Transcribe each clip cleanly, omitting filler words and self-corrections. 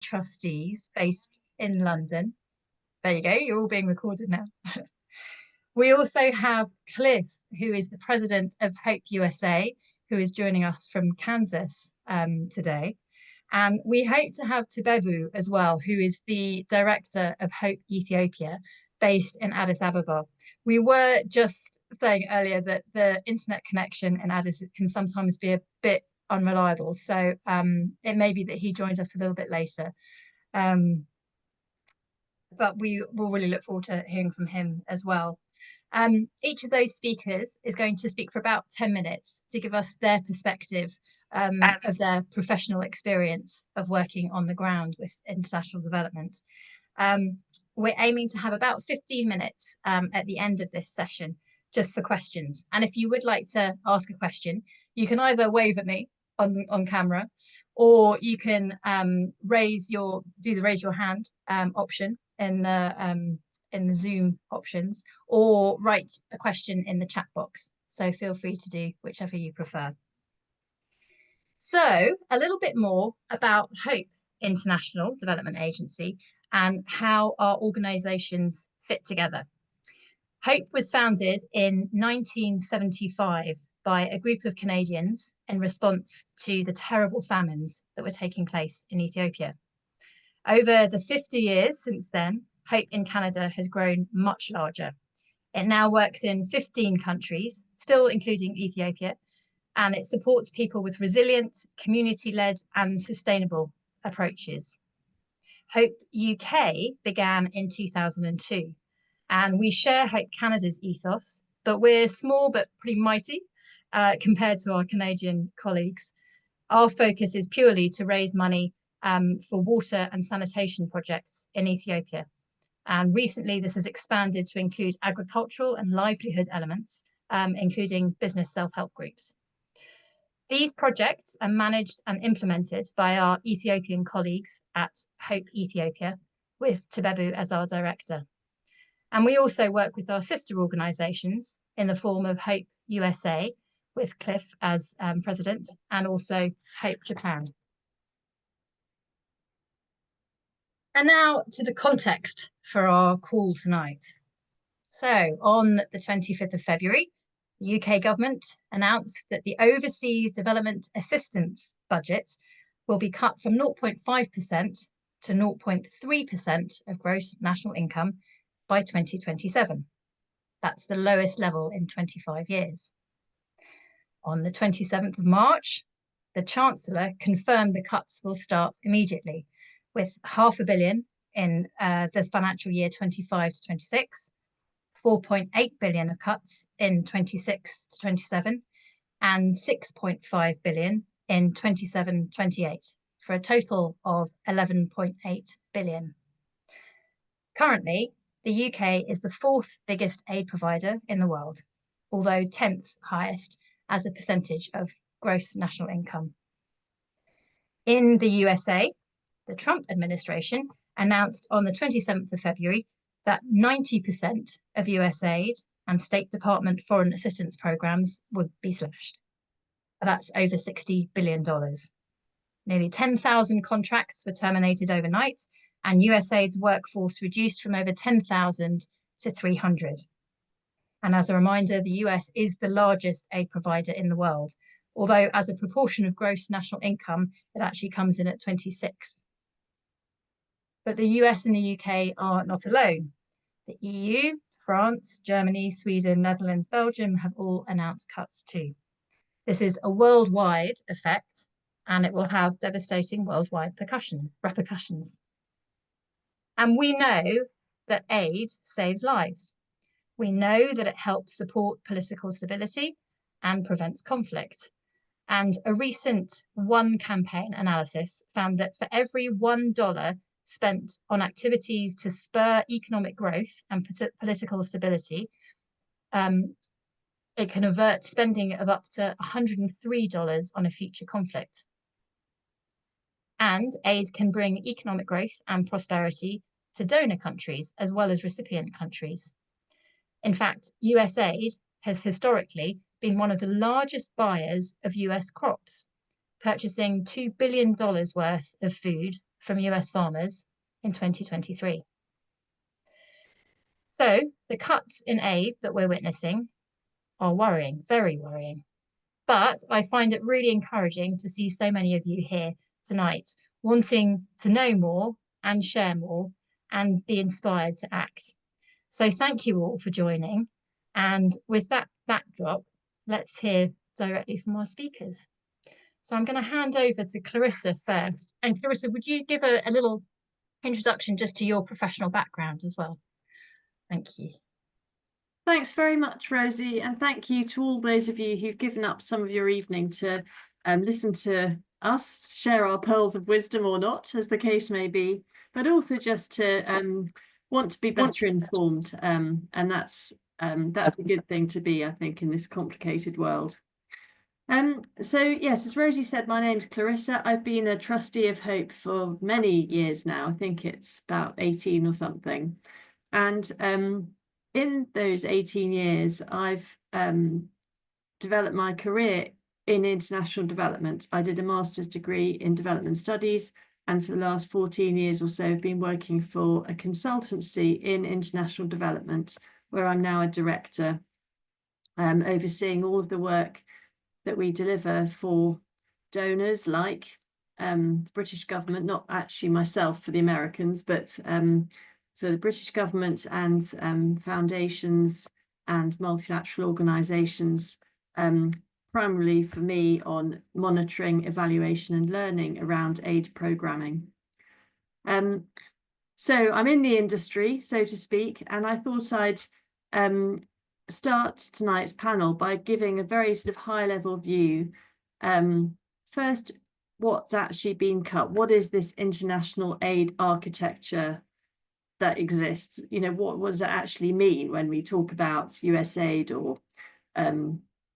trustees based in London. There you go, you're all being recorded now. We also have Cliff, who is the president of Hope USA, who is joining us from Kansas today. And we hope to have Tubebu as well, who is the director of Hope Ethiopia, based in Addis Ababa. We were just saying earlier that the internet connection in Addis can sometimes be a bit unreliable. So it may be that he joined us a little bit later. But we will really look forward to hearing from him as well. Each of those speakers is going to speak for about 10 minutes to give us their perspective of their professional experience of working on the ground with international development. We're aiming to have about 15 minutes at the end of this session just for questions. And if you would like to ask a question, you can either wave at me on camera, or you can raise your hand option in the Zoom options, or write a question in the chat box. So feel free to do whichever you prefer. So a little bit more about Hope International Development Agency and how our organisations fit together. Hope was founded in 1975 by a group of Canadians in response to the terrible famines that were taking place in Ethiopia. Over the 50 years since then, Hope in Canada has grown much larger. It now works in 15 countries, still including Ethiopia, and it supports people with resilient, community-led and sustainable approaches. Hope UK began in 2002, and we share Hope Canada's ethos, but we're small but pretty mighty compared to our Canadian colleagues. Our focus is purely to raise money for water and sanitation projects in Ethiopia. And recently this has expanded to include agricultural and livelihood elements, including business self-help groups. These projects are managed and implemented by our Ethiopian colleagues at Hope Ethiopia, with Tubebu as our director. And we also work with our sister organisations in the form of Hope USA, with Cliff as president, and also Hope Japan. And now to the context for our call tonight. So on the 25th of February, the UK government announced that the overseas development assistance budget will be cut from 0.5% to 0.3% of gross national income by 2027. That's the lowest level in 25 years. On the 27th of March, the Chancellor confirmed the cuts will start immediately, with £500 million in the financial year 25 to 26, 4.8 billion of cuts in 26 to 27, and 6.5 billion in 27-28, for a total of 11.8 billion. Currently, the UK is the fourth biggest aid provider in the world, although 10th highest as a percentage of gross national income. In the USA, the Trump administration announced on the 27th of February that 90% of US aid and State Department foreign assistance programs would be slashed. That's over $60 billion. Nearly 10,000 contracts were terminated overnight, and USAID's workforce reduced from over 10,000 to 300. And as a reminder, the US is the largest aid provider in the world, although as a proportion of gross national income, it actually comes in at 26. But the US and the UK are not alone. The EU, France, Germany, Sweden, Netherlands, Belgium have all announced cuts too. This is a worldwide effect, and it will have devastating worldwide repercussions. And we know that aid saves lives. We know that it helps support political stability and prevents conflict. And a recent One Campaign analysis found that for every $1 spent on activities to spur economic growth and political stability, it can avert spending of up to $103 on a future conflict. And aid can bring economic growth and prosperity to donor countries as well as recipient countries. In fact, USAID has historically been one of the largest buyers of US crops, purchasing $2 billion worth of food from US farmers in 2023. So the cuts in aid that we're witnessing are worrying, very worrying. But I find it really encouraging to see so many of you here tonight wanting to know more and share more and be inspired to act. So thank you all for joining. And with that backdrop, let's hear directly from our speakers. So I'm going to hand over to Clarissa first. And Clarissa, would you give a little introduction just to your professional background as well? Thank you. Thanks very much, Rosie, and thank you to all those of you who've given up some of your evening to listen to us, share our pearls of wisdom or not, as the case may be, but also just to want to be better informed, and that's a good thing to be, I think, in this complicated world. So yes, as Rosie said, my name's Clarissa. I've been a trustee of Hope for many years now. I think it's about 18 or something, and in those 18 years, I've developed my career in international development. I did a master's degree in development studies, and for the last 14 years or so, I've been working for a consultancy in international development, where I'm now a director, overseeing all of the work that we deliver for donors like the British government, not actually myself for the Americans, but for the British government and foundations and multilateral organisations, primarily for me on monitoring, evaluation and learning around aid programming. So I'm in the industry, so to speak, and I thought I'd start tonight's panel by giving a very sort of high-level view. First, what's actually been cut? What is this international aid architecture that exists? You know, what does it actually mean when we talk about USAID or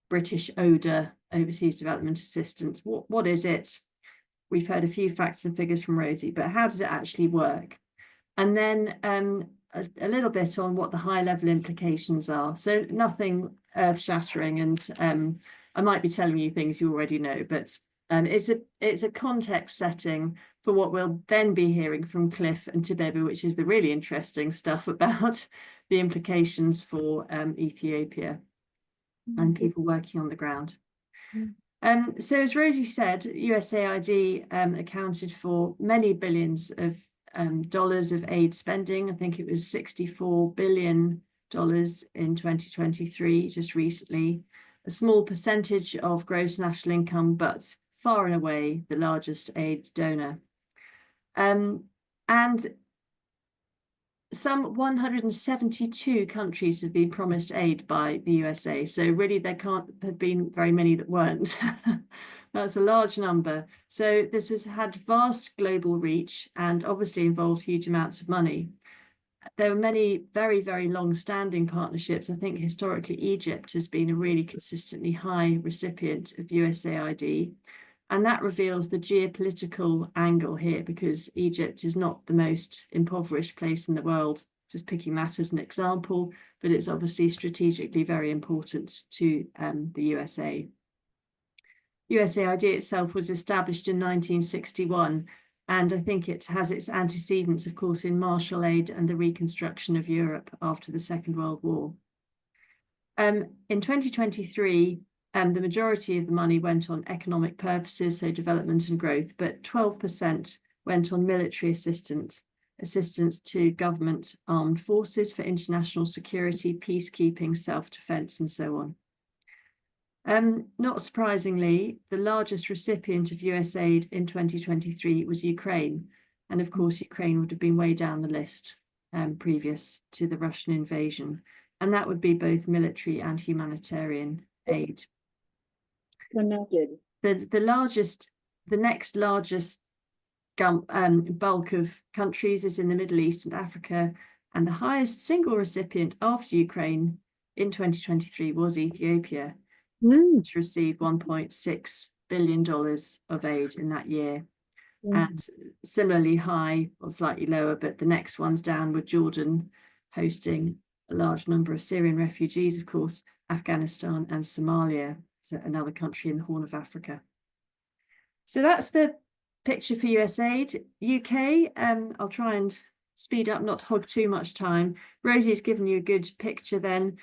British ODA, Overseas Development Assistance? What is it? We've heard a few facts and figures from Rosie, but how does it actually work? And then a little bit on what the high-level implications are. So nothing earth-shattering, and I might be telling you things you already know, but it's a context setting for what we'll then be hearing from Cliff and Tibebe, which is the really interesting stuff about the implications for Ethiopia and people working on the ground. So as Rosie said, USAID accounted for many billions of dollars of aid spending. I think it was $64 billion in 2023, just recently. A small percentage of gross national income, but far and away the largest aid donor. And some 172 countries have been promised aid by the USA. So really there can't have been very many that weren't. That's a large number. So this had vast global reach and obviously involved huge amounts of money. There were many very, very long-standing partnerships. I think historically Egypt has been a really consistently high recipient of USAID. And that reveals the geopolitical angle here, because Egypt is not the most impoverished place in the world, just picking that as an example, but it's obviously strategically very important to the USA. USAID itself was established in 1961, and I think it has its antecedents, of course, in Marshall Aid and the reconstruction of Europe after the Second World War. In 2023, the majority of the money went on economic purposes, so development and growth, but 12% went on military assistance to government armed forces for international security, peacekeeping, self-defense, and so on. Not surprisingly, the largest recipient of USAID in 2023 was Ukraine. And of course, Ukraine would have been way down the list previous to the Russian invasion. And that would be both military and humanitarian aid. The next largest bulk of countries is in the Middle East and Africa, and the highest single recipient after Ukraine in 2023 was Ethiopia, which received $1.6 billion of aid in that year. And similarly high, or slightly lower, but the next ones down were Jordan, hosting a large number of Syrian refugees, of course, Afghanistan and Somalia, so another country in the Horn of Africa. So that's the picture for USAID UK. I'll try and speed up, not hog too much time. Rosie's given you a good picture then.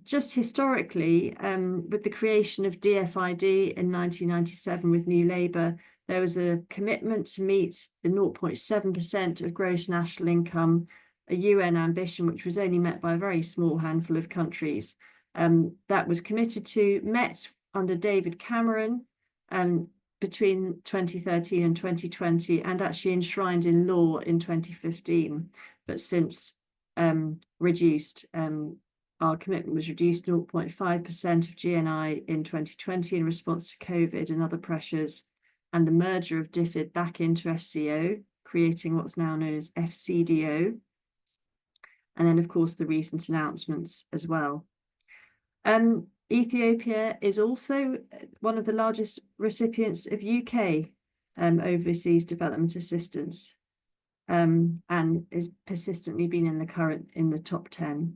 Just historically, with the creation of DFID in 1997 with New Labour, there was a commitment to meet the 0.7% of gross national income, a UN ambition which was only met by a very small handful of countries. That was committed to, met under David Cameron between 2013 and 2020, and actually enshrined in law in 2015, but since reduced. Our commitment was reduced 0.5% of GNI in 2020 in response to COVID and other pressures, and the merger of DFID back into FCO, creating what's now known as FCDO. And then, of course, the recent announcements as well. Ethiopia is also one of the largest recipients of UK overseas development assistance, and is persistently been in the top 10.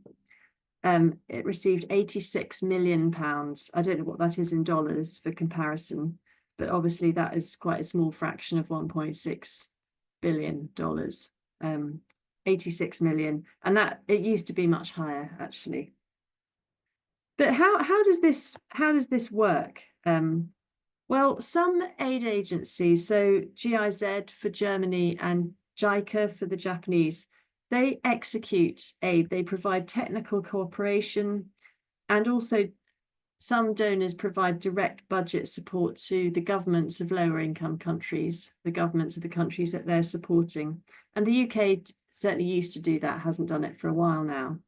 It received £86 million. I don't know what that is in dollars for comparison, but obviously that is quite a small fraction of $1.6 billion. 86 million, and that it used to be much higher actually. But how does this work? Well, some aid agencies, so GIZ for Germany and JICA for the Japanese, they execute aid. They provide technical cooperation, and also some donors provide direct budget support to the governments of lower income countries, the governments of the countries that they're supporting. And the UK certainly used to do that, hasn't done it for a while now.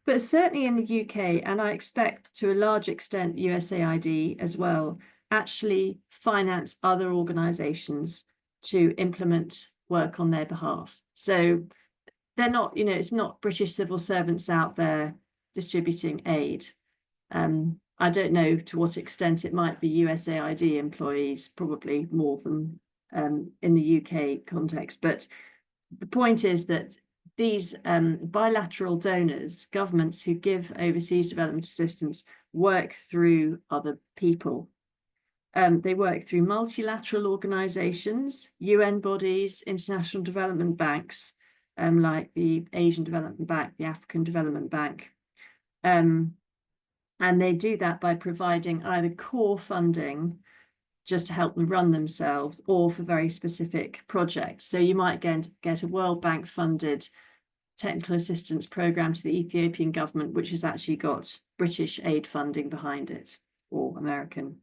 But certainly in the UK, and I expect to a large extent USAID as well, actually finance other organisations to implement work on their behalf. So they're not, it's not British civil servants out there distributing aid. I don't know to what extent it might be USAID employees, probably more than in the UK context. But the point is that these bilateral donors, governments who give overseas development assistance, work through other people. They work through multilateral organizations, UN bodies, international development banks, like the Asian Development Bank, the African Development Bank. And they do that by providing either core funding just to help them run themselves, or for very specific projects. So you might get a World Bank funded technical assistance program to the Ethiopian government, which has actually got British aid funding behind it, or American.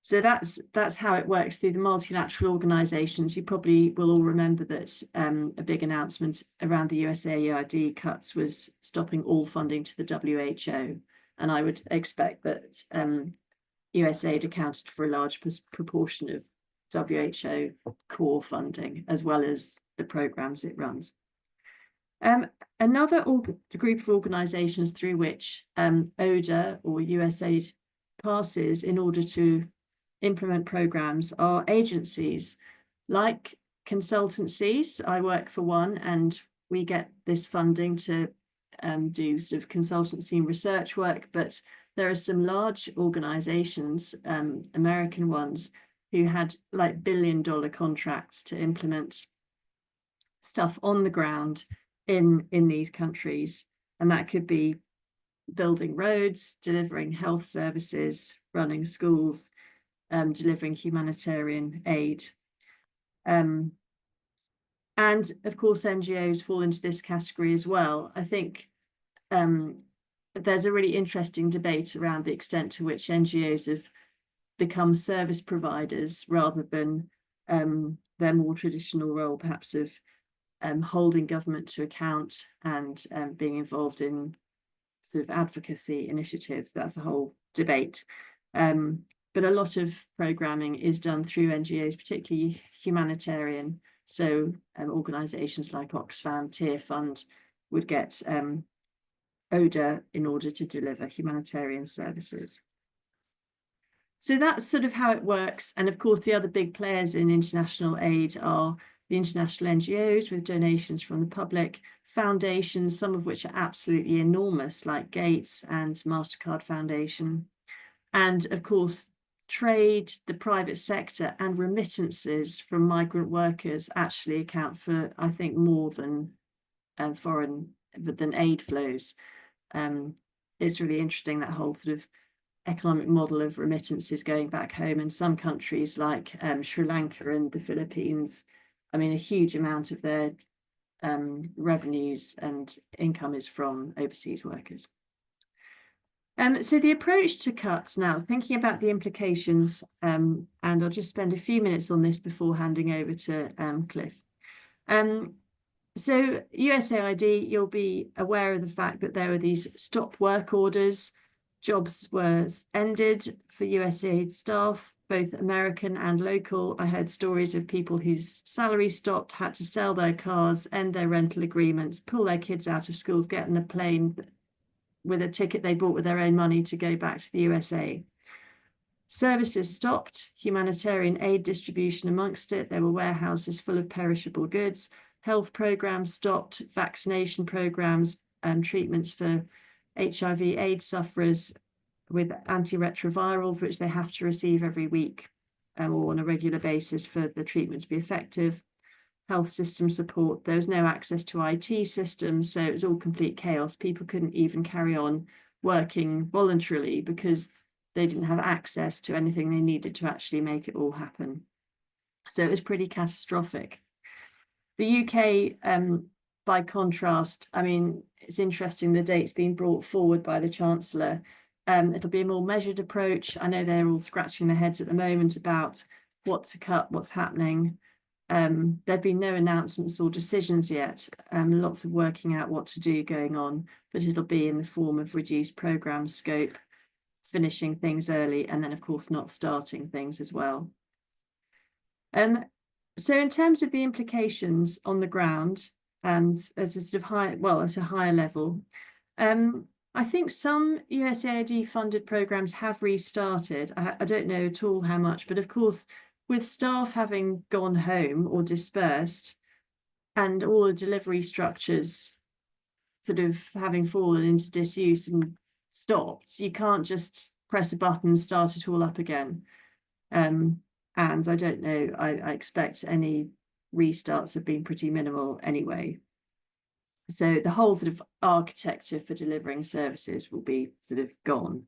So that's how it works through the multilateral organizations. You probably will all remember that a big announcement around the USAID cuts was stopping all funding to the WHO. And I would expect that USAID accounted for a large proportion of WHO core funding, as well as the programs it runs. Another group of organizations through which ODA or USAID passes in order to implement programs are agencies like consultancies. I work for one, and we get this funding to do sort of consultancy and research work, but there are some large organizations, American ones, who had like billion-dollar contracts to implement stuff on the ground in these countries. And that could be building roads, delivering health services, running schools, delivering humanitarian aid. And of course, NGOs fall into this category as well. I think there's a really interesting debate around the extent to which NGOs have become service providers rather than their more traditional role, perhaps of holding government to account and being involved in sort of advocacy initiatives. That's a whole debate. But a lot of programming is done through NGOs, particularly humanitarian. So organisations like Oxfam, Tear Fund would get ODA in order to deliver humanitarian services. So that's sort of how it works. And of course, the other big players in international aid are the international NGOs with donations from the public, foundations, some of which are absolutely enormous, like Gates and MasterCard Foundation. And of course, trade, the private sector, and remittances from migrant workers actually account for, I think, more than aid flows. It's really interesting, that whole sort of economic model of remittances going back home. In some countries like Sri Lanka and the Philippines, I mean, a huge amount of their revenues and income is from overseas workers. So the approach to cuts now, thinking about the implications, and I'll just spend a few minutes on this before handing over to Cliff. So USAID, you'll be aware of the fact that there were these stop work orders. Jobs were ended for USAID staff, both American and local. I heard stories of people whose salaries stopped, had to sell their cars, end their rental agreements, pull their kids out of schools, get on a plane with a ticket they bought with their own money to go back to the USA. Services stopped, humanitarian aid distribution amongst it. There were warehouses full of perishable goods. Health programs stopped, vaccination programs, treatments for HIV/AIDS sufferers with antiretrovirals, which they have to receive every week or on a regular basis for the treatment to be effective. Health system support. There was no access to IT systems, so it was all complete chaos. People couldn't even carry on working voluntarily because they didn't have access to anything they needed to actually make it all happen. So it was pretty catastrophic. The UK, by contrast, I mean, it's interesting, the date's been brought forward by the Chancellor. It'll be a more measured approach. I know they're all scratching their heads at the moment about what to cut, what's happening. There've been no announcements or decisions yet. Lots of working out what to do going on, but it'll be in the form of reduced programme scope, finishing things early, and then of course not starting things as well. So in terms of the implications on the ground and at a sort of at a higher level, I think some USAID funded programs have restarted. I don't know at all how much, but of course, with staff having gone home or dispersed and all the delivery structures sort of having fallen into disuse and stopped, you can't just press a button and start it all up again. And I don't know, I expect any restarts have been pretty minimal anyway. So the whole sort of architecture for delivering services will be sort of gone.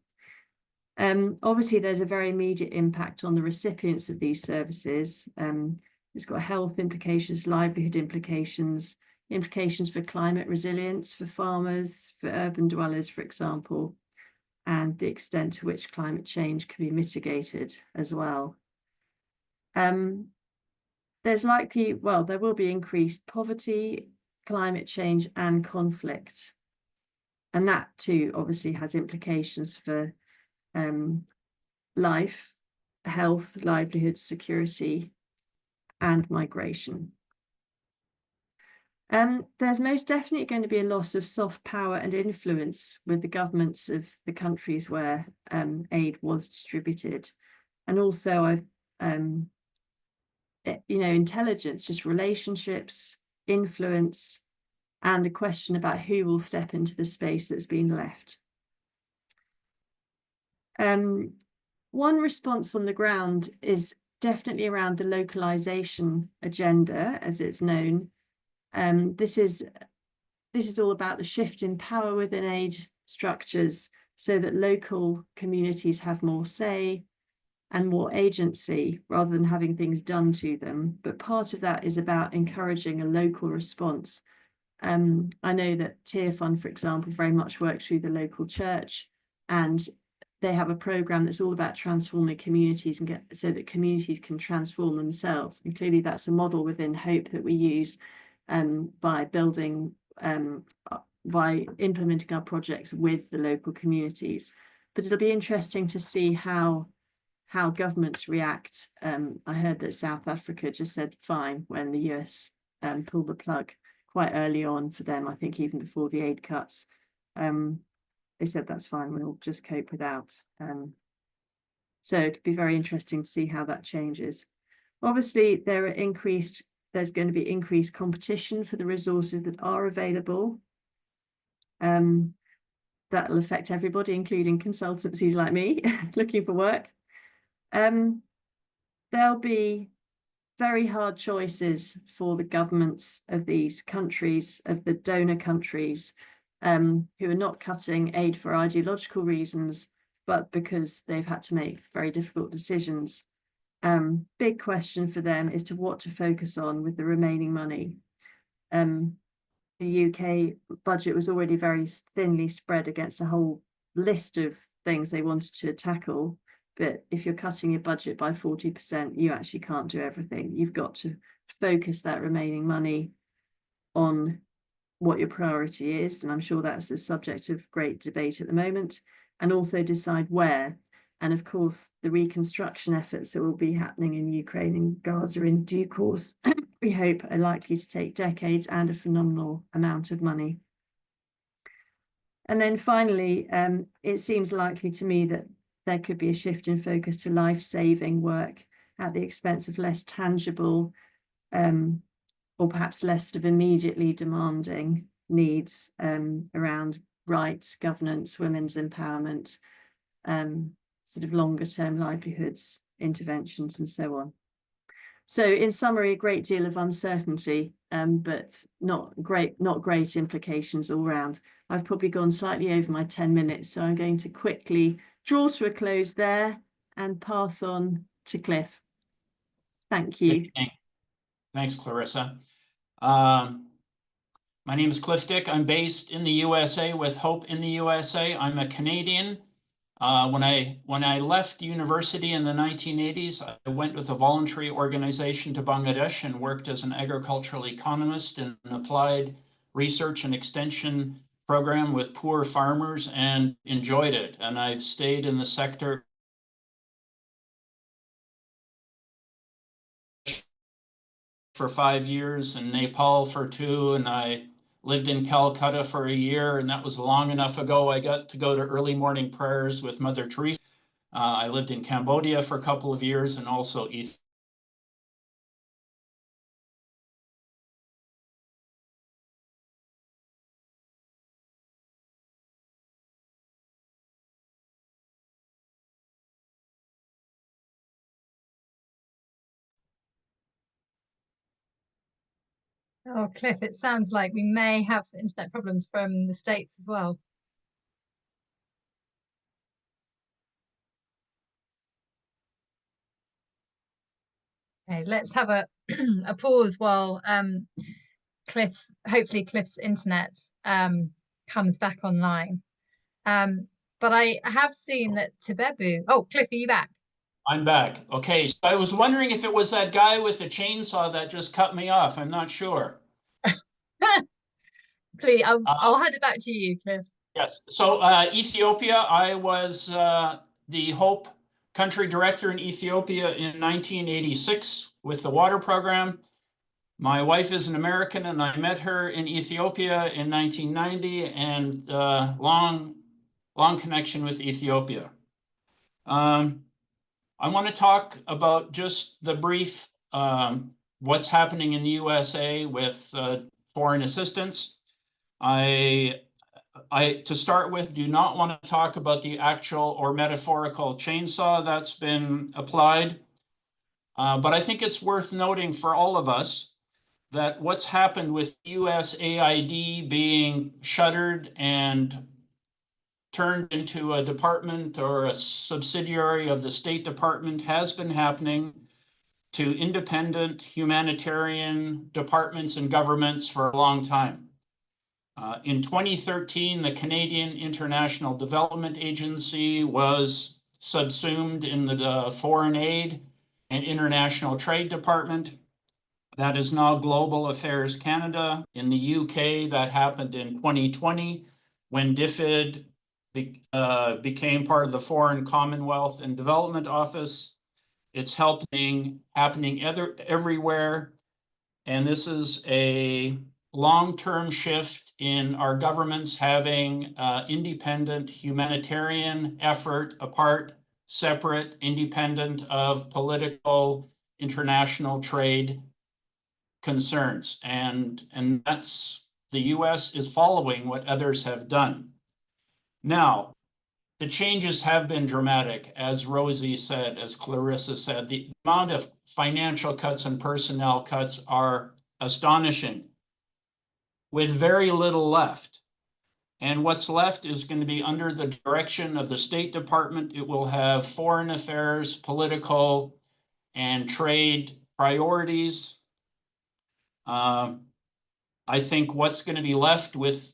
Obviously, there's a very immediate impact on the recipients of these services. It's got health implications, livelihood implications, implications for climate resilience, for farmers, for urban dwellers, for example, and the extent to which climate change can be mitigated as well. There's likely, well, there will be increased poverty, climate change, and conflict. And that too obviously has implications for life, health, livelihood, security, and migration. There's most definitely going to be a loss of soft power and influence with the governments of the countries where aid was distributed. And also, intelligence, just relationships, influence, and a question about who will step into the space that's been left. One response on the ground is definitely around the localization agenda, as it's known. This is all about the shift in power within aid structures so that local communities have more say and more agency rather than having things done to them. But part of that is about encouraging a local response. I know that Tearfund, for example, very much works through the local church, and they have a program that's all about transforming communities and so that communities can transform themselves. And clearly that's a model within Hope that we use by building, by implementing our projects with the local communities. But it'll be interesting to see how governments react. I heard that South Africa just said fine when the US pulled the plug quite early on for them, I think even before the aid cuts. They said that's fine, we'll just cope without. So it'd be very interesting to see how that changes. Obviously, there's going to be increased competition for the resources that are available. That will affect everybody, including consultancies like me looking for work. There'll be very hard choices for the governments of these countries, of the donor countries, who are not cutting aid for ideological reasons, but because they've had to make very difficult decisions. Big question for them is to what to focus on with the remaining money. The UK budget was already very thinly spread against a whole list of things they wanted to tackle. But if you're cutting your budget by 40%, you actually can't do everything. You've got to focus that remaining money on what your priority is. And I'm sure that's the subject of great debate at the moment, and also decide where. And of course, the reconstruction efforts that will be happening in Ukraine and Gaza in due course, we hope, are likely to take decades and a phenomenal amount of money. And then finally, it seems likely to me that there could be a shift in focus to life-saving work at the expense of less tangible, or perhaps less sort of immediately demanding needs around rights, governance, women's empowerment, sort of longer-term livelihoods, interventions, and so on. So in summary, a great deal of uncertainty, but not great implications all round. I've probably gone slightly over my 10 minutes, so I'm going to quickly draw to a close there and pass on to Cliff. Thank you. Thanks, Clarissa. My name is Cliff Dick. I'm based in the USA with Hope in the USA. I'm a Canadian. When I left university in the 1980s, I went with a voluntary organization to Bangladesh and worked as an agricultural economist in an applied research and extension program with poor farmers and enjoyed it. And I've stayed in the sector for 5 years, in Nepal for 2, and I lived in Calcutta for a year, and that was long enough ago. I got to go to early morning prayers with Mother Teresa. I lived in Cambodia for a couple of years, and also Ethiopia. Oh, Cliff, it sounds like we may have some internet problems from the States as well. Okay, let's have a a pause while hopefully Cliff's internet comes back online. But I have seen that Tebebu. Oh, Cliff, are you back? I'm back. Okay, so I was wondering if it was that guy with the chainsaw that just cut me off. I'm not sure. Please, I'll hand it back to you, Cliff. Yes. So Ethiopia, I was the Hope Country Director in Ethiopia in 1986 with the water program. My wife is an American, and I met her in Ethiopia in 1990, and long connection with Ethiopia. I want to talk about just the brief what's happening in the USA with foreign assistance. I, to start with, do not want to talk about the actual or metaphorical chainsaw that's been applied, but I think it's worth noting for all of us that what's happened with USAID being shuttered and turned into a department or a subsidiary of the State Department has been happening to independent humanitarian departments and governments for a long time. In 2013, the Canadian International Development Agency was subsumed in the Foreign Aid and International Trade Department. That is now Global Affairs Canada. In the UK, that happened in 2020 when DFID became part of the Foreign Commonwealth and Development Office. It's happening everywhere. And this is a long-term shift in our governments having independent humanitarian effort apart, separate, independent of political international trade concerns. And that's, the US is following what others have done. Now, the changes have been dramatic, as Rosie said, as Clarissa said. The amount of financial cuts and personnel cuts are astonishing, with very little left. And what's left is going to be under the direction of the State Department. It will have foreign affairs, political, and trade priorities. I think what's going to be left with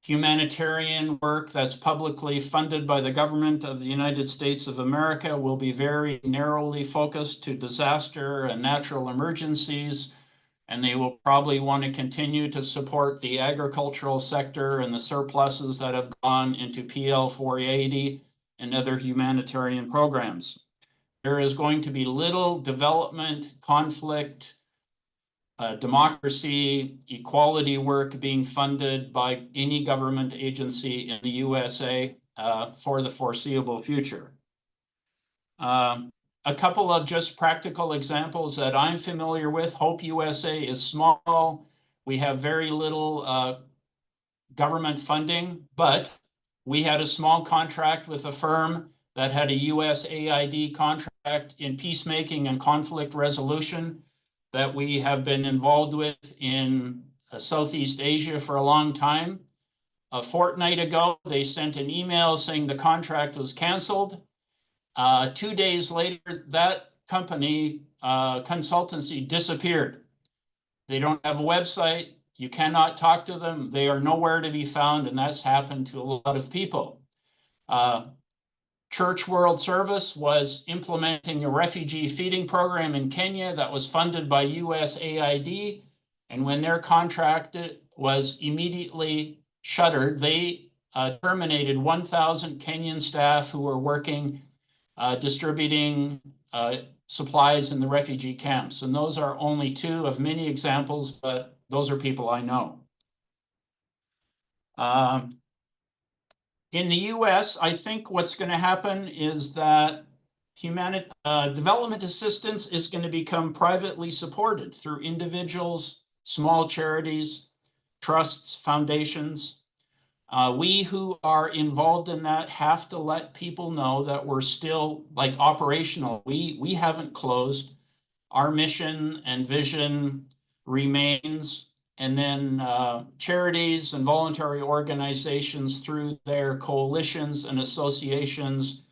humanitarian work that's publicly funded by the government of the United States of America will be very narrowly focused to disaster and natural emergencies. And they will probably want to continue to support the agricultural sector and the surpluses that have gone into PL 480 and other humanitarian programs. There is going to be little development, conflict, democracy, equality work being funded by any government agency in the USA for the foreseeable future. A couple of just practical examples that I'm familiar with. Hope USA is small. We have very little government funding, but we had a small contract with a firm that had a USAID contract in peacemaking and conflict resolution that we have been involved with in Southeast Asia for a long time. A fortnight ago, they sent an email saying the contract was canceled. 2 days later, that company consultancy disappeared. They don't have a website. You cannot talk to them. They are nowhere to be found, and that's happened to a lot of people. Church World Service was implementing a refugee feeding program in Kenya that was funded by USAID, and when their contract was immediately shuttered, they terminated 1,000 Kenyan staff who were working distributing supplies in the refugee camps. And those are only two of many examples, but those are people I know. In the US, I think what's going to happen is that development assistance is going to become privately supported through individuals, small charities, trusts, foundations. We who are involved in that have to let people know that we're still operational. We haven't closed. Our mission and vision remains. And then charities and voluntary organizations through their coalitions and associations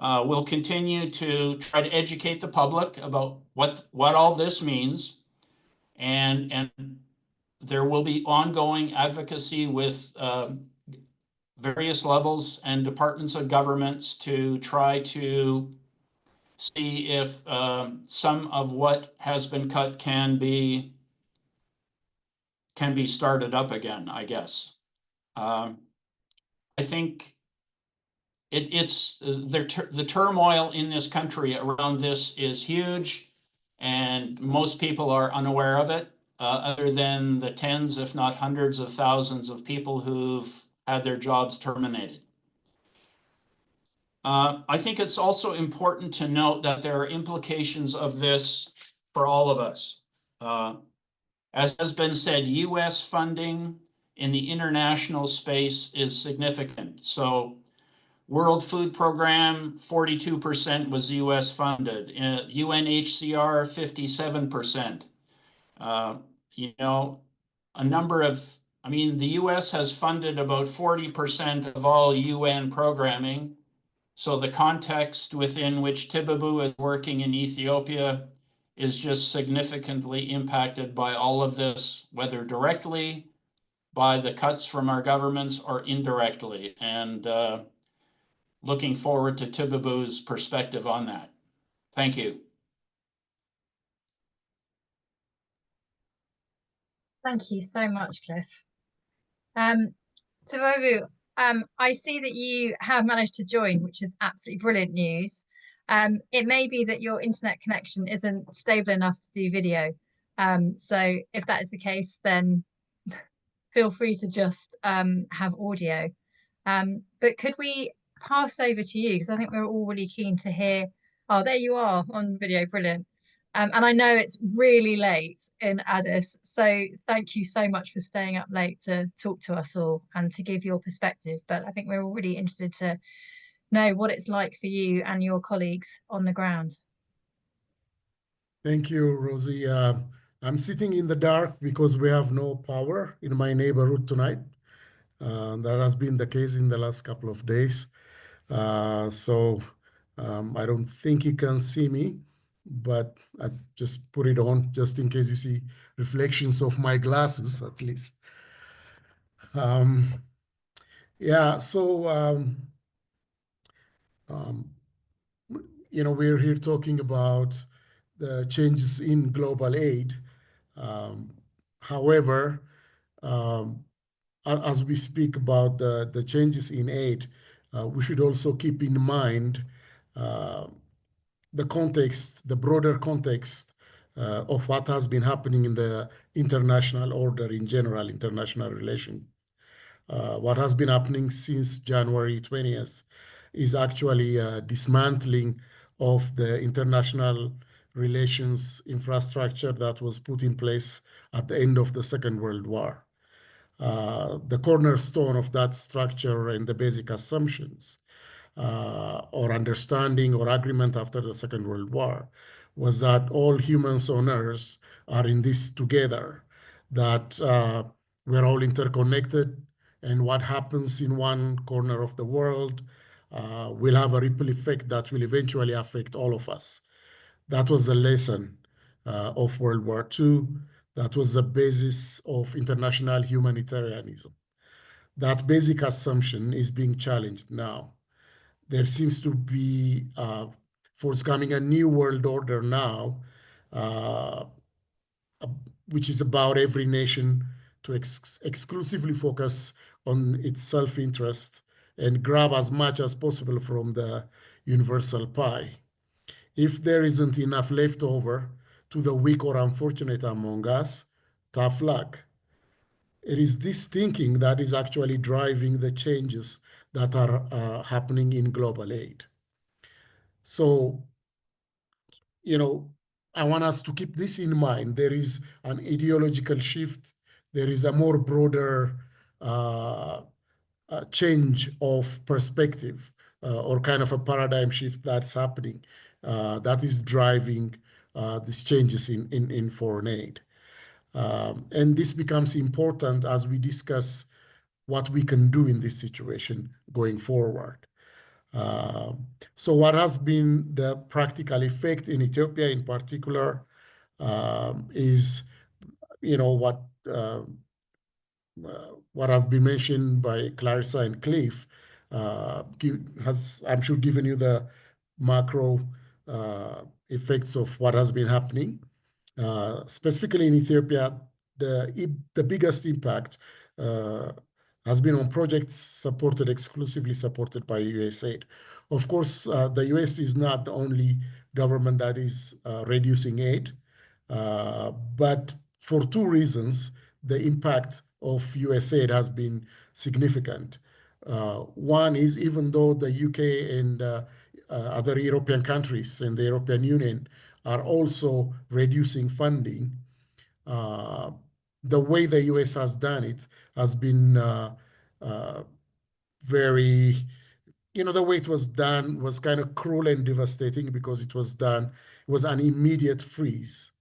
will continue to try to educate the public about what all this means. And there will be ongoing advocacy with various levels and departments of governments to try to see if some of what has been cut can be started up again, I guess. I think it's the turmoil in this country around this is huge, and most people are unaware of it, other than the tens, if not hundreds of thousands of people who've had their jobs terminated. I think it's also important to note that there are implications of this for all of us. As has been said, US funding in the international space is significant. So World Food Program, 42% was US funded. UNHCR, 57%. The US has funded about 40% of all UN programming. So the context within which Tibabu is working in Ethiopia is just significantly impacted by all of this, whether directly by the cuts from our governments or indirectly. And looking forward to Tibabu's perspective on that. Thank you. Thank you so much, Cliff. Tibabu, I see that you have managed to join, which is absolutely brilliant news. It may be that your internet connection isn't stable enough to do video. So if that is the case, then feel free to just have audio. But could we pass over to you? Because I think we're all really keen to hear. Oh, there you are on video. Brilliant. And I know it's really late in Addis, so thank you so much for staying up late to talk to us all and to give your perspective. But I think we're all really interested to know what it's like for you and your colleagues on the ground. Thank you, Rosie. I'm sitting in the dark because we have no power in my neighborhood tonight. That has been the case in the last couple of days. So I don't think you can see me, but I just put it on just in case you see reflections of my glasses, at least. Yeah, so we're here talking about the changes in global aid. However, as we speak about the changes in aid, we should also keep in mind the context, the broader context of what has been happening in the international order in general, international relations. What has been happening since January 20th is actually a dismantling of the international relations infrastructure that was put in place at the end of the Second World War. The cornerstone of that structure and the basic assumptions or understanding or agreement after the Second World War was that all humans on Earth are in this together, that we're all interconnected, and what happens in one corner of the world will have a ripple effect that will eventually affect all of us. That was the lesson of World War II. That was the basis of international humanitarianism. That basic assumption is being challenged now. There seems to be forthcoming a new world order now, which is about every nation to exclusively focus on its self-interest and grab as much as possible from the universal pie. If there isn't enough left over to the weak or unfortunate among us, tough luck. It is this thinking that is actually driving the changes that are happening in global aid. So, I want us to keep this in mind. There is an ideological shift. There is a more broader change of perspective or kind of a paradigm shift that's happening that is driving these changes in foreign aid. And this becomes important as we discuss what we can do in this situation going forward. So what has been the practical effect in Ethiopia in particular is, what have been mentioned by Clarissa and Cliff has, I'm sure, given you the macro effects of what has been happening. Specifically in Ethiopia, the biggest impact has been on projects exclusively supported by USAID. Of course, the US is not the only government that is reducing aid, but for two reasons, the impact of USAID has been significant. One is, even though the UK and other European countries and the European Union are also reducing funding, the way the US has done it has been very, the way it was done was kind of cruel and devastating because it was an immediate freeze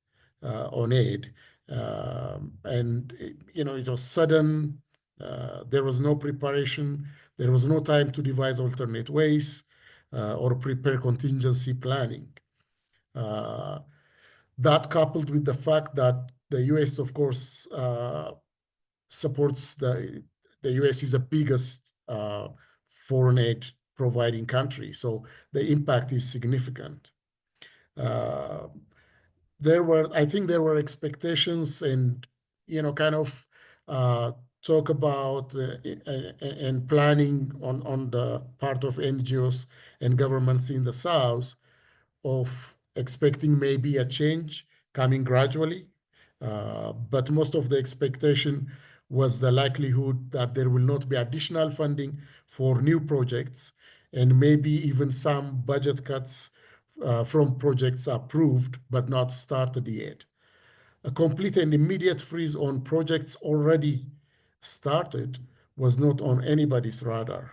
on aid. And, it was sudden. There was no preparation. There was no time to devise alternate ways or prepare contingency planning. That coupled with the fact that the US, of course, supports the US is the biggest foreign aid providing country. So the impact is significant. I think there were expectations and, kind of talk about and planning on the part of NGOs and governments in the South of expecting maybe a change coming gradually. But most of the expectation was the likelihood that there will not be additional funding for new projects and maybe even some budget cuts from projects approved but not started yet. A complete and immediate freeze on projects already started was not on anybody's radar.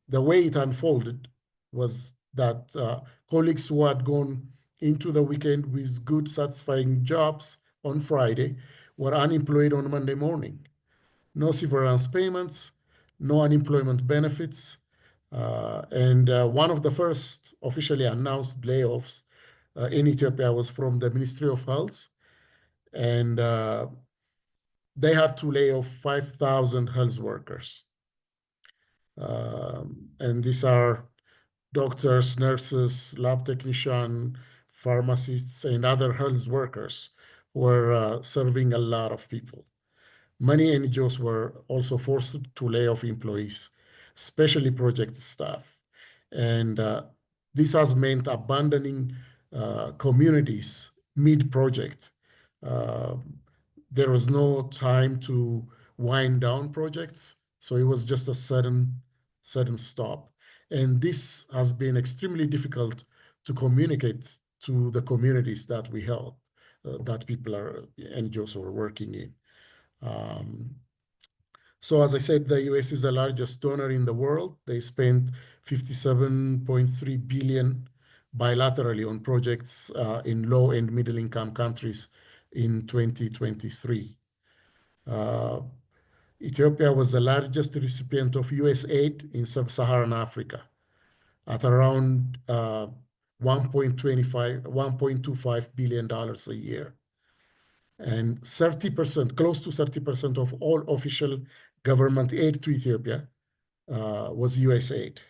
The way it unfolded was that colleagues who had gone into the weekend with good, satisfying jobs on Friday were unemployed on Monday morning. No severance payments, no unemployment benefits, and one of the first officially announced layoffs in Ethiopia was from the Ministry of Health, and they had to lay off 5,000 health workers. And these are doctors, nurses, lab technicians, pharmacists, and other health workers who were serving a lot of people. Many NGOs were also forced to lay off employees, especially project staff. And this has meant abandoning communities mid-project. There was no time to wind down projects, so it was just a sudden stop. And this has been extremely difficult to communicate to the communities that we help, that NGOs are working in. So as I said, the US is the largest donor in the world. They spent $57.3 billion bilaterally on projects in low and middle income countries in 2023. Ethiopia was the largest recipient of US aid in sub-Saharan Africa at around $1.25 billion a year. And 30%, close to 30% of all official government aid to Ethiopia was US aid.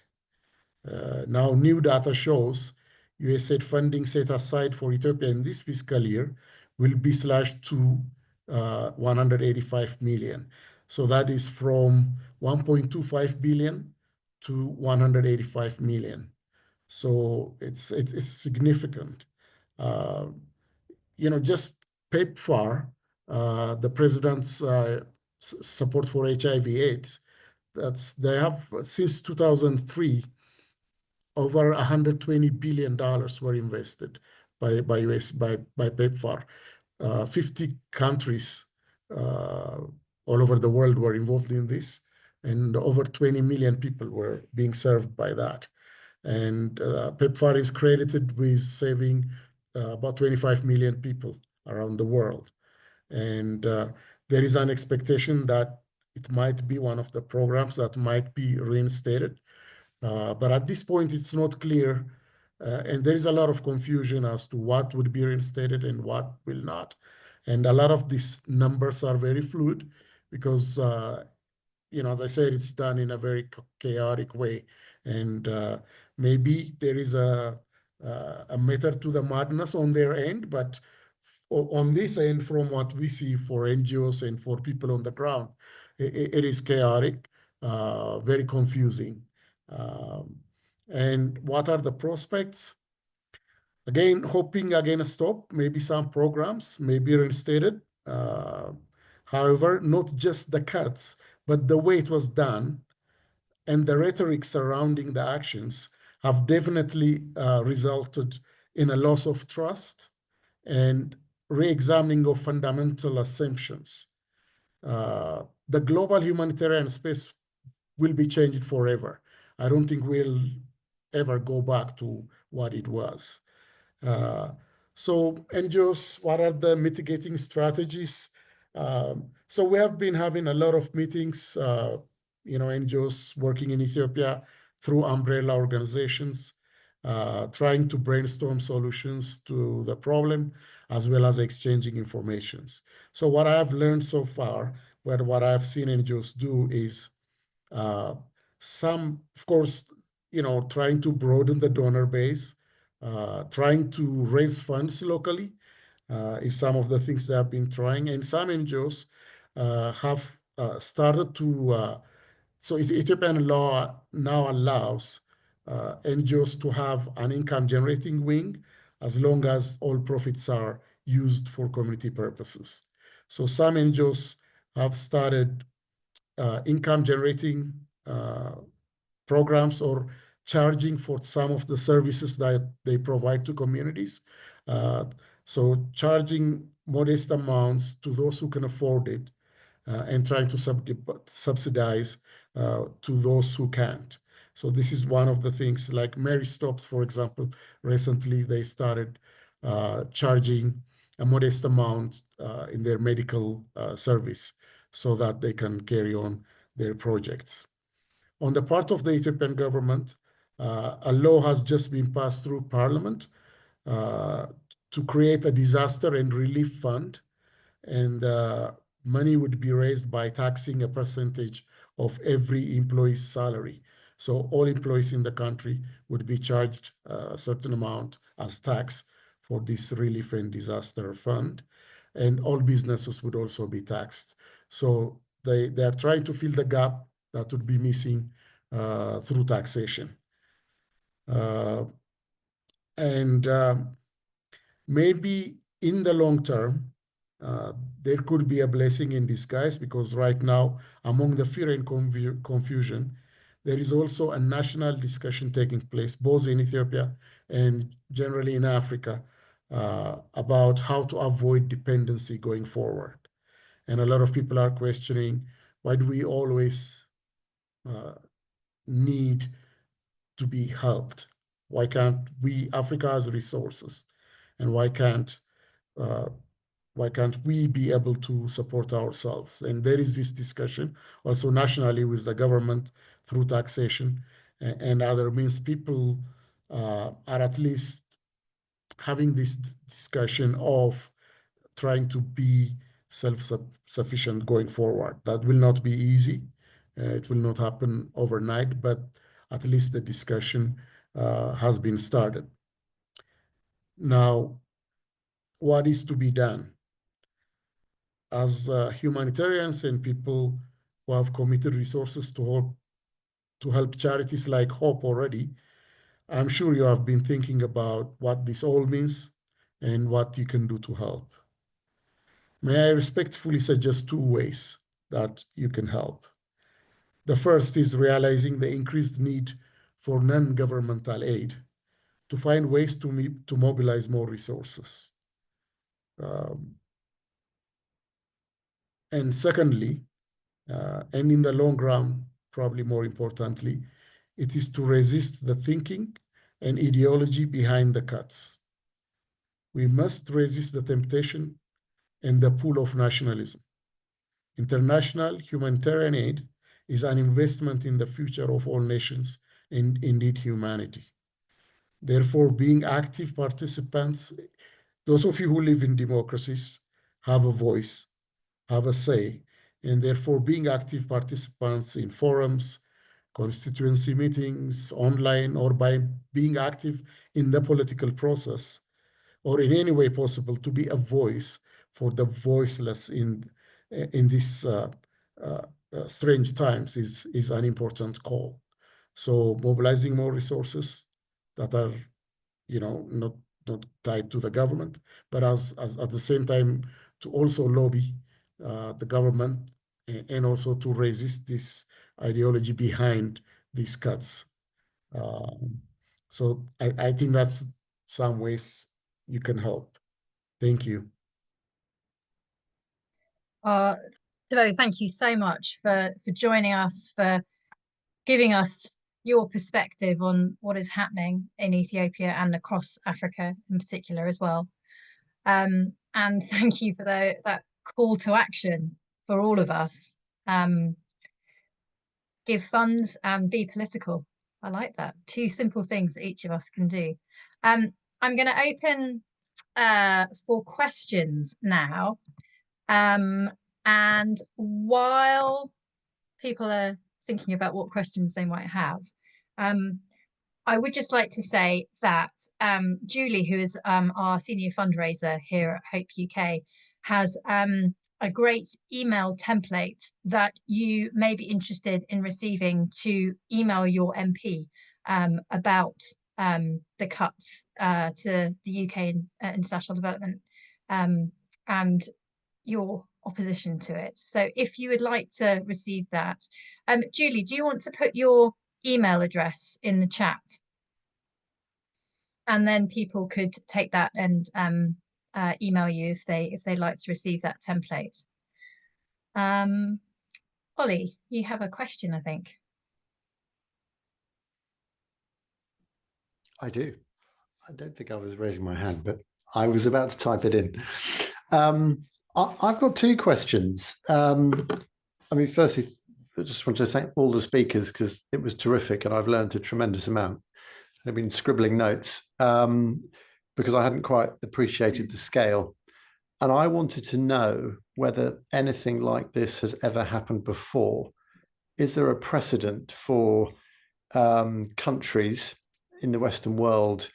Now, new data shows US aid funding set aside for Ethiopia in this fiscal year will be slashed to 185 million. So that is from 1.25 billion to 185 million. So it's significant. Just PEPFAR, the president's support for HIV/AIDS, they have since 2003 over $120 billion were invested by PEPFAR. 50 countries all over the world were involved in this, and over 20 million people were being served by that. And PEPFAR is credited with saving about 25 million people around the world. And there is an expectation that it might be one of the programs that might be reinstated. But at this point, it's not clear. And there is a lot of confusion as to what would be reinstated and what will not. And a lot of these numbers are very fluid because, as I said, it's done in a very chaotic way. And maybe there is a method to the madness on their end, but on this end, from what we see for NGOs and for people on the ground, it is chaotic, very confusing. And what are the prospects? Again, hoping again a stop, maybe some programs may be reinstated. However, not just the cuts, but the way it was done and the rhetoric surrounding the actions have definitely resulted in a loss of trust and re-examining of fundamental assumptions. The global humanitarian space will be changed forever. I don't think we'll ever go back to what it was. So NGOs, what are the mitigating strategies? So we have been having a lot of meetings, NGOs working in Ethiopia through umbrella organizations, trying to brainstorm solutions to the problem, as well as exchanging informations. So what I have learned so far, what I have seen NGOs do is some, of course, trying to broaden the donor base, trying to raise funds locally is some of the things they have been trying. And some NGOs have started to, so Ethiopian law now allows NGOs to have an income generating wing as long as all profits are used for community purposes. So some NGOs have started income generating programs or charging for some of the services that they provide to communities. So charging modest amounts to those who can afford it, and trying to subsidize to those who can't. So this is one of the things, like Mary Stopes, for example, recently they started charging a modest amount in their medical service so that they can carry on their projects. On the part of the Ethiopian government, a law has just been passed through Parliament to create a disaster and relief fund, and money would be raised by taxing a percentage of every employee's salary. So all employees in the country would be charged a certain amount as tax for this relief and disaster fund, and all businesses would also be taxed. So they are trying to fill the gap that would be missing through taxation. Maybe in the long term, there could be a blessing in disguise, because right now, among the fear and confusion, there is also a national discussion taking place, both in Ethiopia and generally in Africa, about how to avoid dependency going forward. And a lot of people are questioning, why do we always need to be helped? Why can't we, Africa has resources, and why can't we be able to support ourselves? And there is this discussion also nationally with the government through taxation and other means. People are at least having this discussion of trying to be self-sufficient going forward. That will not be easy. It will not happen overnight, but at least the discussion has been started. Now, what is to be done? As humanitarians and people who have committed resources to help charities like HOPE already, I'm sure you have been thinking about what this all means and what you can do to help. May I respectfully suggest 2 ways that you can help. The first is realizing the increased need for non-governmental aid to find ways to mobilize more resources. And secondly, and in the long run, probably more importantly, it is to resist the thinking and ideology behind the cuts. We must resist the temptation and the pull of nationalism. International humanitarian aid is an investment in the future of all nations and indeed humanity. Therefore, being active participants, those of you who live in democracies have a voice, have a say, and therefore being active participants in forums, constituency meetings, online, or by being active in the political process, or in any way possible to be a voice for the voiceless in these strange times is an important call. So mobilizing more resources that are, not tied to the government, but as at the same time to also lobby the government and also to resist this ideology behind these cuts. So I think that's some ways you can help. Thank you. Tebow, thank you so much for joining us, for giving us your perspective on what is happening in Ethiopia and across Africa in particular as well. And thank you for that call to action for all of us. Give funds and be political. I like that. 2 simple things that each of us can do. I'm going to open for questions now. And while people are thinking about what questions they might have, I would just like to say that Julie, who is our senior fundraiser here at Hope UK, has a great email template that you may be interested in receiving to email your MP about the cuts to the UK international development and your opposition to it. So if you would like to receive that, Julie, do you want to put your email address in the chat. And then people could take that and email you if they'd like to receive that template. Ollie, you have a question, I think. I do. I don't think I was raising my hand, but I was about to type it in. I've got two questions. I mean, firstly, I just want to thank all the speakers because it was terrific and I've learned a tremendous amount. I've been scribbling notes because I hadn't quite appreciated the scale. And I wanted to know whether anything like this has ever happened before. Is there a precedent for countries in the Western world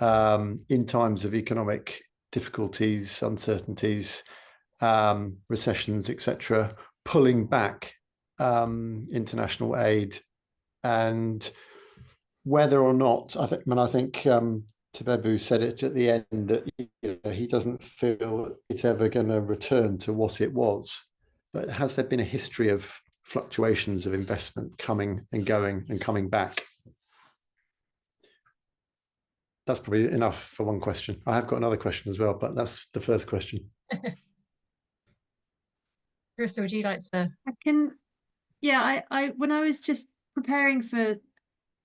in times of economic difficulties, uncertainties, recessions, etc., pulling back international aid, and whether or not I think Tebebo said it at the end that he doesn't feel it's ever going to return to what it was. But has there been a history of fluctuations of investment coming and going and coming back? That's probably enough for one question. I have got another question as well, but that's the first question. Carissa, would you like to? I can, yeah, I when I was just preparing for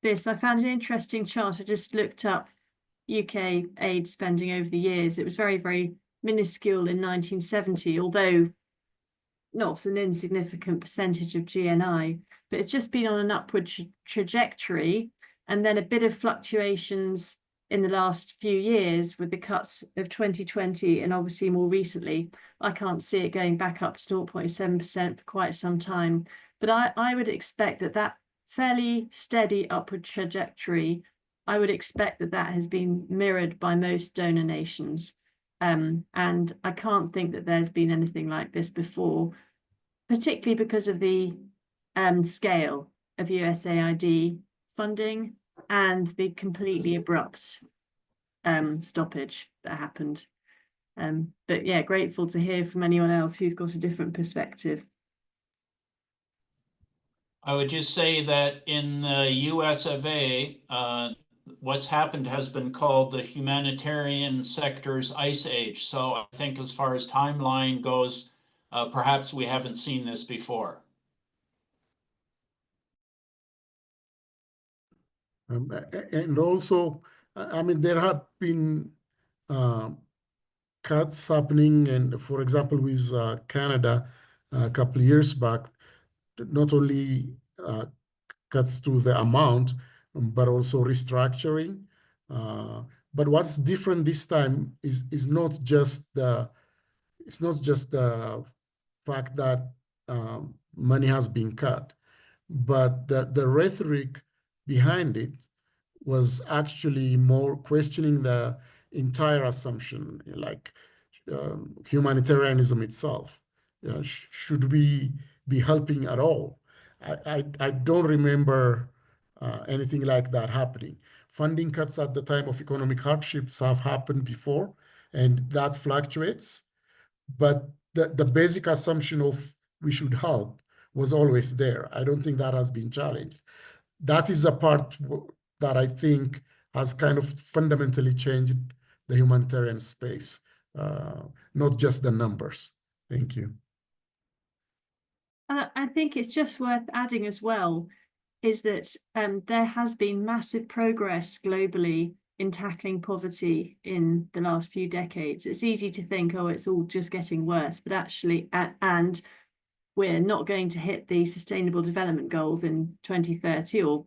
this, I found an interesting chart. I just looked up UK aid spending over the years. It was very, very minuscule in 1970, although not an insignificant percentage of GNI, but it's just been on an upward trajectory, and then a bit of fluctuations in the last few years with the cuts of 2020 and obviously more recently. I can't see it going back up to 0.7% for quite some time, but I would expect that fairly steady upward trajectory, I would expect that has been mirrored by most donor nations. And I can't think that there's been anything like this before, particularly because of the scale of USAID funding and the completely abrupt stoppage that happened. But yeah, grateful to hear from anyone else who's got a different perspective. I would just say that in the US of A, what's happened has been called the humanitarian sector's ice age. So I think as far as timeline goes, perhaps we haven't seen this before. And also, I mean, there have been cuts happening, and for example, with Canada a couple of years back, not only cuts to the amount, but also restructuring. But what's different this time is not just the fact that money has been cut, but the rhetoric behind it was actually more questioning the entire assumption, like humanitarianism itself. Should we be helping at all? I don't remember anything like that happening. Funding cuts at the time of economic hardships have happened before, and that fluctuates. But the basic assumption of we should help was always there. I don't think that has been challenged. That is a part that I think has kind of fundamentally changed the humanitarian space, not just the numbers. Thank you. I think it's just worth adding as well is that there has been massive progress globally in tackling poverty in the last few decades. It's easy to think, oh, it's all just getting worse, but actually, and we're not going to hit the Sustainable Development Goals in 2030, or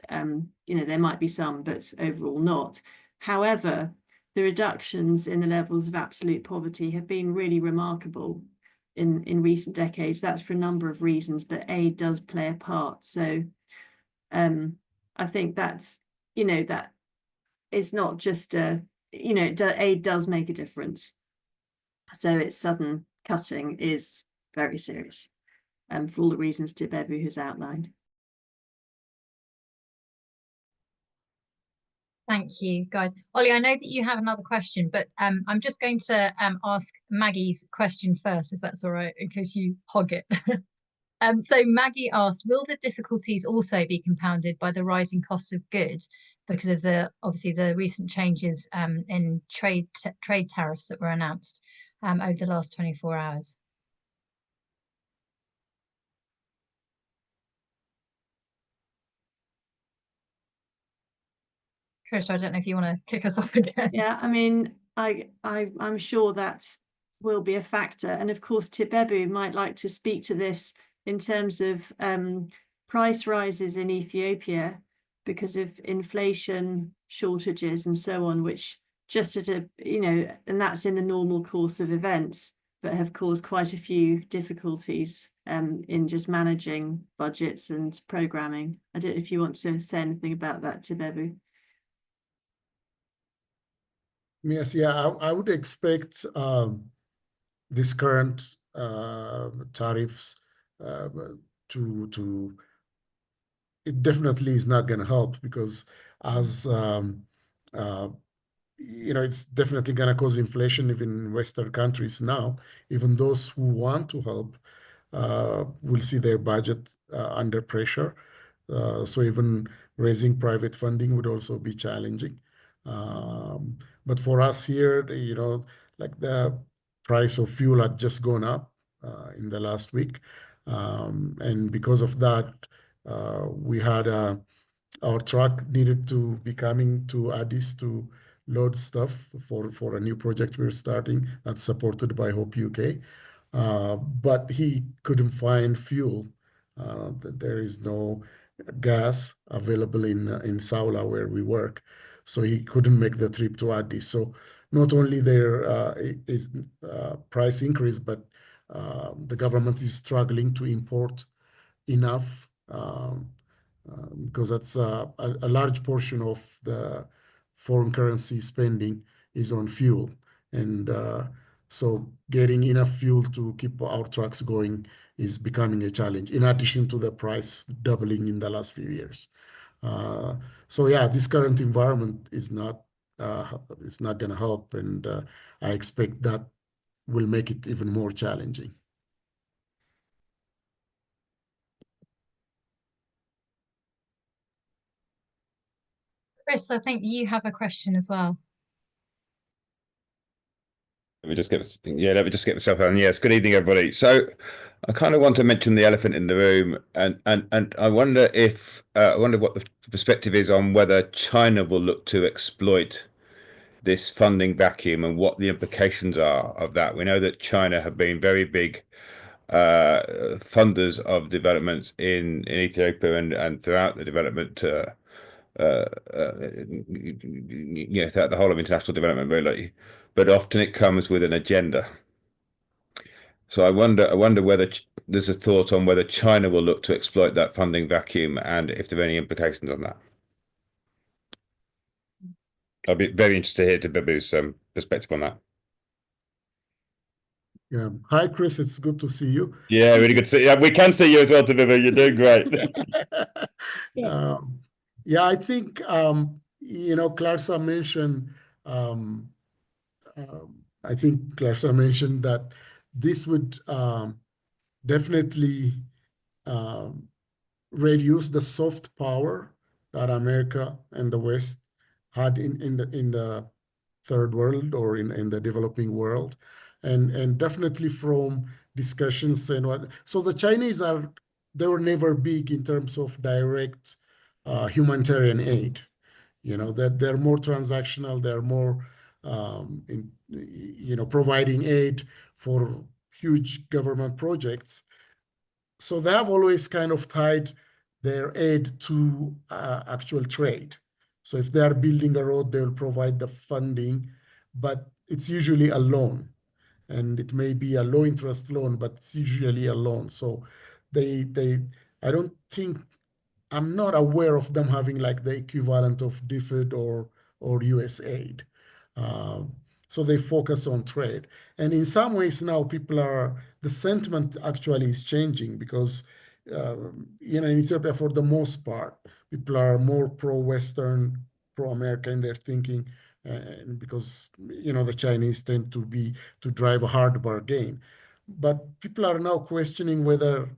there might be some, but overall not. However, the reductions in the levels of absolute poverty have been really remarkable in recent decades. That's for a number of reasons, but aid does play a part. So I think that's, that is not just aid does make a difference. So its sudden cutting is very serious, for all the reasons Tebebo has outlined. Thank you, guys. Ollie, I know that you have another question, but I'm just going to ask Maggie's question first, if that's all right, in case you hog it. So Maggie asked, will the difficulties also be compounded by the rising cost of goods because of obviously the recent changes in trade tariffs that were announced over the last 24 hours? Chris, I don't know if you want to kick us off again. Yeah, I mean, I'm sure that will be a factor. And of course, Tibebu might like to speak to this in terms of price rises in Ethiopia because of inflation, shortages and so on, which just at a, and that's in the normal course of events, but have caused quite a few difficulties in just managing budgets and programming. I don't know if you want to say anything about that, Tibebu. Yes, yeah, I would expect this current tariffs to it definitely is not going to help because as it's definitely going to cause inflation even in Western countries now. Even those who want to help will see their budget under pressure. So even raising private funding would also be challenging. But for us here, like the price of fuel had just gone up in the last week. And because of that, we had our truck needed to be coming to Addis to load stuff for a new project we're starting that's supported by Hope UK. But he couldn't find fuel. There is no gas available in Saula where we work. So he couldn't make the trip to Addis. So not only there is price increase, but the government is struggling to import enough because that's a large portion of the foreign currency spending is on fuel. And so getting enough fuel to keep our trucks going is becoming a challenge, in addition to the price doubling in the last few years. So yeah, this current environment is not going to help, and I expect that will make it even more challenging. Chris, I think you have a question as well. Let me just get myself on. Yes, good evening, everybody. So I kind of want to mention the elephant in the room, and I wonder what the perspective is on whether China will look to exploit this funding vacuum and what the implications are of that. We know that China have been very big funders of development in Ethiopia and throughout the development throughout the whole of international development, really, but often it comes with an agenda. So I wonder whether there's a thought on whether China will look to exploit that funding vacuum and if there are any implications on that. I'll be very interested to hear Tibebu's perspective on that. Yeah. Hi, Chris. It's good to see you. Yeah, really good to see you. Yeah, we can see you as well, Tibebu. You're doing great. Yeah, I think Clarissa mentioned. I think Clarissa mentioned that this would definitely reduce the soft power that America and the West had in the third world or in the developing world, and definitely from discussions and what. So the Chinese they were never big in terms of direct humanitarian aid. That they're more transactional. They're more providing aid for huge government projects. So they have always kind of tied their aid to actual trade. So if they are building a road, they'll provide the funding, but it's usually a loan. And it may be a low interest loan, but it's usually a loan. So I don't think, I'm not aware of them having like the equivalent of DFID or USAID. So they focus on trade. And in some ways now the sentiment actually is changing because, in Ethiopia, for the most part, people are more pro-Western, pro-American in their thinking, and because, the Chinese tend to drive a hard bargain. But people are now questioning whether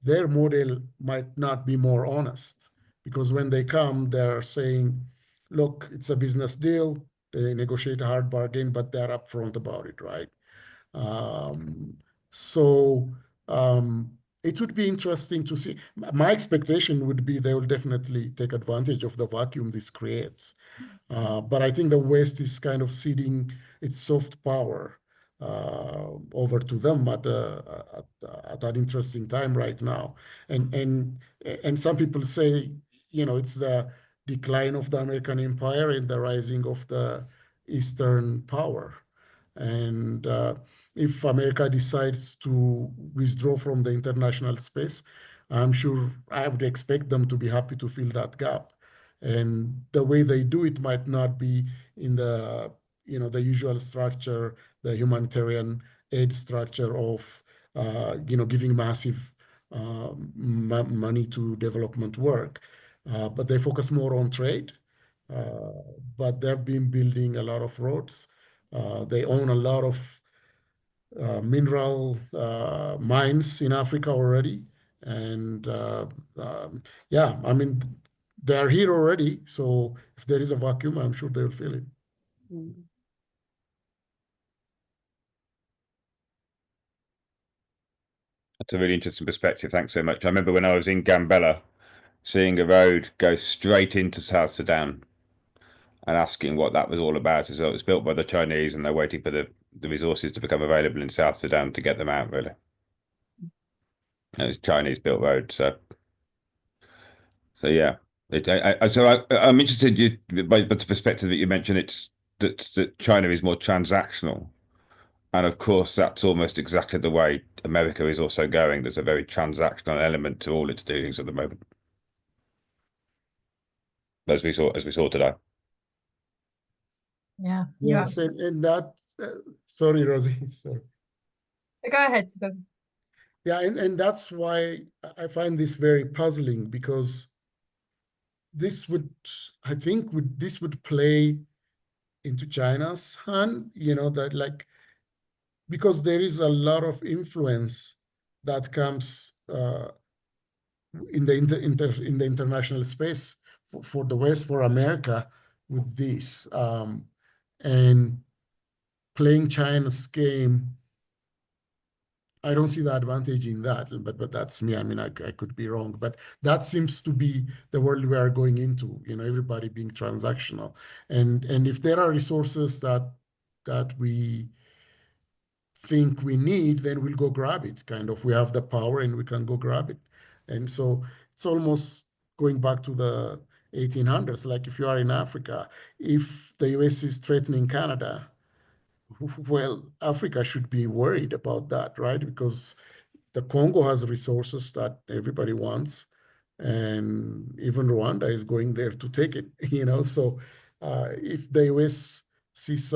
their model might not be more honest, because when they come, they're saying, look, it's a business deal. They negotiate a hard bargain, but they're upfront about it, right? So it would be interesting to see. My expectation would be they will definitely take advantage of the vacuum this creates. But I think the West is kind of ceding its soft power over to them at an interesting time right now. And some people say, you know, it's the decline of the American empire and the rising of the Eastern power. And if America decides to withdraw from the international space, I'm sure I would expect them to be happy to fill that gap. And the way they do it might not be in the, you know, the usual structure, the humanitarian aid structure of, you know, giving massive money to development work, but they focus more on trade. But they've been building a lot of roads. They own a lot of mineral mines in Africa already. And yeah, I mean, they're here already. So if there is a vacuum, I'm sure they'll fill it. That's a really interesting perspective. Thanks so much. I remember when I was in Gambella, seeing a road go straight into South Sudan and asking what that was all about. As well, it was built by the Chinese, and they're waiting for the resources to become available in South Sudan to get them out, really. And it's a Chinese built road, so yeah. I'm interested by the perspective that you mentioned. It's that China is more transactional, and of course that's almost exactly the way America is also going. There's a very transactional element to all its dealings at the moment, as we saw today. Yeah. Yes, and that, sorry, Rosie. Sorry. Go ahead. Yeah, and that's why I find this very puzzling, because this would, I think, this would play into China's hand, you know, that like, because there is a lot of influence that comes in the international space for the West, for America, with this, and playing China's game. I don't see the advantage in that, but that's me. I mean, I could be wrong, but that seems to be the world we are going into. You know, everybody being transactional, and if there are resources that we think we need, then we'll go grab it. Kind of, we have the power and we can go grab it. And so it's almost going back to the 1800s. Like if you are in Africa, if the US is threatening Canada, well, Africa should be worried about that, right? Because the Congo has resources that everybody wants, and even Rwanda is going there to take it, you know? So if the US sees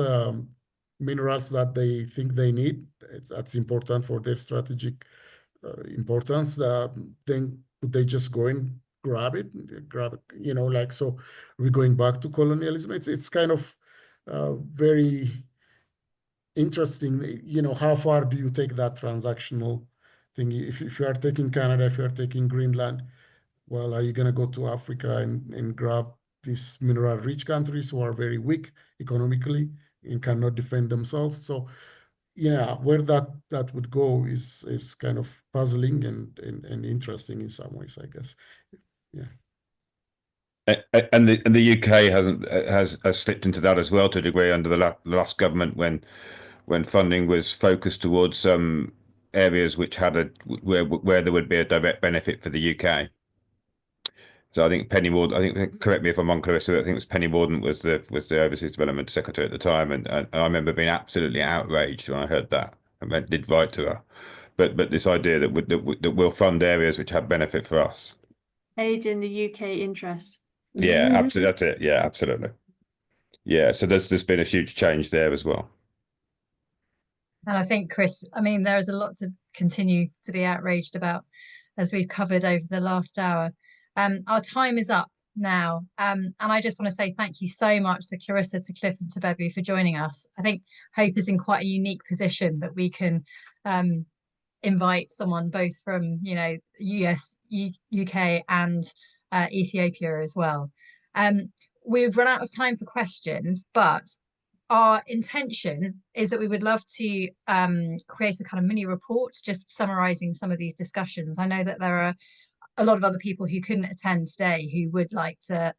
minerals that they think they need, that's important for their strategic importance, then they just go and grab it, you know, like, so we're going back to colonialism. It's kind of very interesting, you know, how far do you take that transactional thing? If you are taking Canada, if you are taking Greenland, well, are you going to go to Africa and grab these mineral-rich countries who are very weak economically and cannot defend themselves? So, yeah, where that would go is kind of puzzling and interesting in some ways, I guess. Yeah. And the UK has slipped into that as well to a degree under the last government when funding was focused towards some areas which had where there would be a direct benefit for the UK. So I think Penny Mordaunt, I think, correct me if I'm wrong, Clarissa, I think it was Penny Mordaunt was the Overseas Development Secretary at the time, and I remember being absolutely outraged when I heard that. I did write to her, but this idea that we'll fund areas which have benefit for us. Aid in the UK interest. Yeah, absolutely. That's it. Yeah, absolutely. Yeah, so there's been a huge change there as well. And I think, Chris, I mean, there is a lot to continue to be outraged about, as we've covered over the last hour. Our time is up now. And I just want to say thank you so much to Clarissa, to Cliff, and to Bebu for joining us. I think Hope is in quite a unique position that we can invite someone both from, you know, US, UK and Ethiopia as well. We've run out of time for questions, but our intention is that we would love to create a kind of mini report just summarizing some of these discussions. I know that there are a lot of other people who couldn't attend today who would like to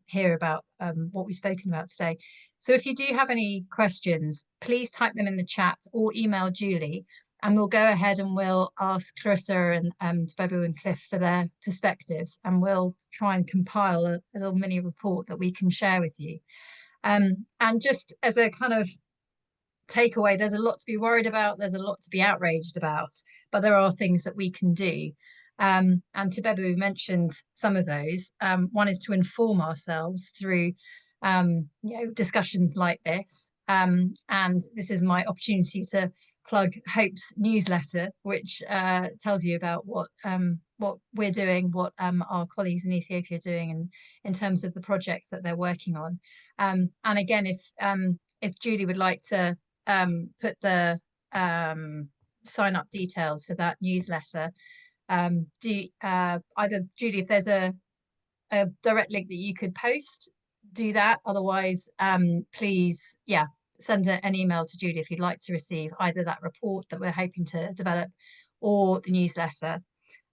hear about what we've spoken about today. So if you do have any questions, please type them in the chat or email Julie, and we'll go ahead and we'll ask Clarissa and Tebebo and Cliff for their perspectives, and we'll try and compile a little mini report that we can share with you. And just as a kind of takeaway, there's a lot to be worried about, there's a lot to be outraged about, but there are things that we can do. And Tebebo mentioned some of those. One is to inform ourselves through you know, discussions like this. And this is my opportunity to plug Hope's newsletter, which tells you about what we're doing, what our colleagues in Ethiopia are doing, in terms of the projects that they're working on. And again, if Julie would like to put the sign up details for that newsletter, either Julie, if there's a direct link that you could post, do that. Otherwise, please, send an email to Julie if you'd like to receive either that report that we're hoping to develop or the newsletter.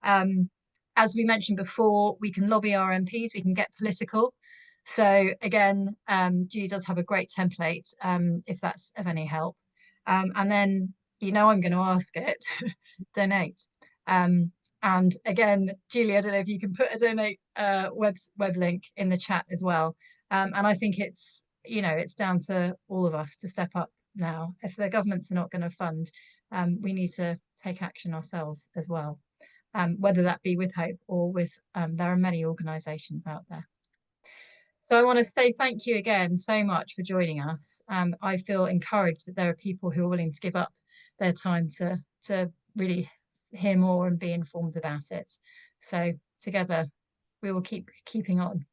As we mentioned before, we can lobby our MPs, we can get political. So again, Julie does have a great template if that's of any help. And then, you know, I'm going to ask it, donate. And again, Julie, I don't know if you can put a donate web link in the chat as well. And I think it's, you know, it's down to all of us to step up now. If the governments are not going to fund, we need to take action ourselves as well, whether that be with Hope or with, there are many organisations out there. So I want to say thank you again so much for joining us. I feel encouraged that there are people who are willing to give up their time to really hear more and be informed about it. So together we will keep keeping on.